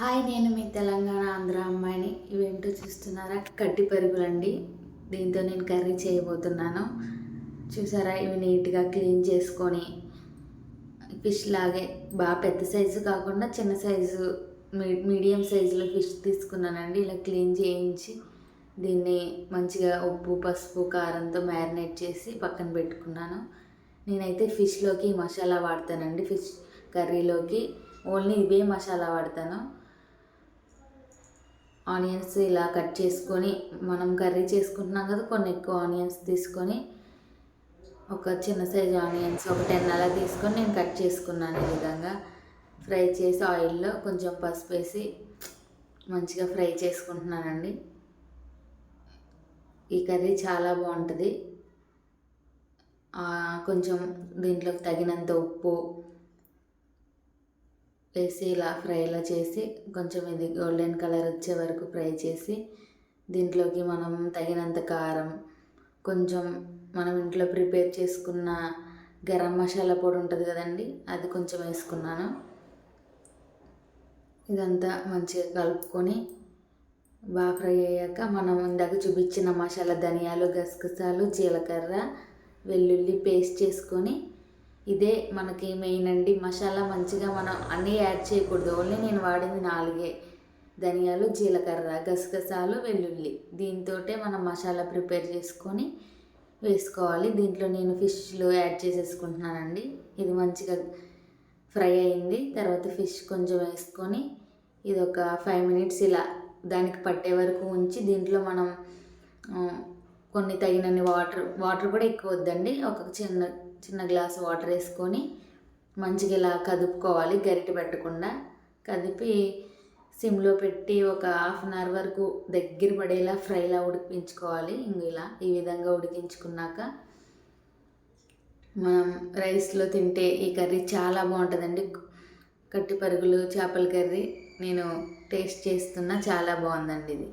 Hi, నేను మీ తెలంగాణ ఆంధ్ర అమ్మాయిని. ఇవేంటో చూస్తున్నారా? కట్టి పరుగులండి. దీంతో నేను కర్రీ చేయబోతున్నాను. చూసారా? ఇవి నీట్గా క్లీన్ చేసుకొని ఫిష్ లాగే బాగా పెద్ద సైజు కాకుండా చిన్న సైజు మీడియం సైజులో ఫిష్ తీసుకున్నానండి. ఇలా క్లీన్ చేయించి దీన్ని మంచిగా ఉప్పు, పసుపు, కారంతో మ్యారినేట్ చేసి పక్కన పెట్టుకున్నాను. నేనైతే ఫిష్లోకి మసాలా వాడతానండి. ఫిష్ కర్రీలోకి ఓన్లీ ఇవే మసాలా వాడతాను. ఆనియన్స్ ఇలా కట్ చేసుకొని, మనం కర్రీ చేసుకుంటున్నాం కదా, కొన్ని ఎక్కువ ఆనియన్స్ తీసుకొని, ఒక చిన్న సైజు ఆనియన్స్ ఒక 10 అలా తీసుకొని నేను కట్ చేసుకున్నాను. ఈ విధంగా ఫ్రై చేసి ఆయిల్లో కొంచెం పసుపు వేసి మంచిగా ఫ్రై చేసుకుంటున్నానండి. ఈ కర్రీ చాలా బాగుంటుంది. కొంచెం దీంట్లోకి తగినంత ఉప్పు వేసి ఇలా ఫ్రైలా చేసి కొంచెం ఇది గోల్డెన్ కలర్ వచ్చే వరకు ఫ్రై చేసి దీంట్లోకి మనం తగినంత కారం, కొంచెం మనం ఇంట్లో ప్రిపేర్ చేసుకున్న గరం మసాలా పొడి ఉంటుంది కదండి, అది కొంచెం వేసుకున్నాను. ఇదంతా మంచిగా కలుపుకొని బాగా ఫ్రై అయ్యాక మనం ఇందాక చూపించిన మసాలా ధనియాలు, గసగసాలు, జీలకర్ర, వెల్లుల్లి పేస్ట్ చేసుకొని, ఇదే మనకి మెయిన్ అండి. మసాలా మంచిగా మనం అన్నీ యాడ్ చేయకూడదు. ఓన్లీ నేను వాడింది 4: ధనియాలు, జీలకర్ర, గసగసాలు, వెల్లుల్లి. దీంతో మనం మసాలా ప్రిపేర్ చేసుకొని వేసుకోవాలి. దీంట్లో నేను ఫిష్లు యాడ్ చేసేసుకుంటున్నానండి. ఇది మంచిగా ఫ్రై అయింది. తర్వాత ఫిష్ కొంచెం వేసుకొని ఇది ఒక 5 మినిట్స్ ఇలా దానికి పట్టే వరకు ఉంచి, దీంట్లో మనం కొన్ని తగినన్ని వాటర్ కూడా ఎక్కువ వద్దండి. ఒక చిన్న గ్లాస్ వాటర్ వేసుకొని మంచిగా ఇలా కదుపుకోవాలి, గరిటె పెట్టకుండా కదిపి సిమ్లో పెట్టి ఒక 1/2 అవర్ వరకు దగ్గర పడేలా ఫ్రైలా ఉడికించుకోవాలి. ఇలా ఈ విధంగా ఉడికించుకున్నాక మనం రైస్లో తింటే ఈ కర్రీ చాలా బాగుంటుందండి. కట్టి పరుగులు చేపల కర్రీ నేను టేస్ట్ చేస్తున్నా, చాలా బాగుందండి ఇది.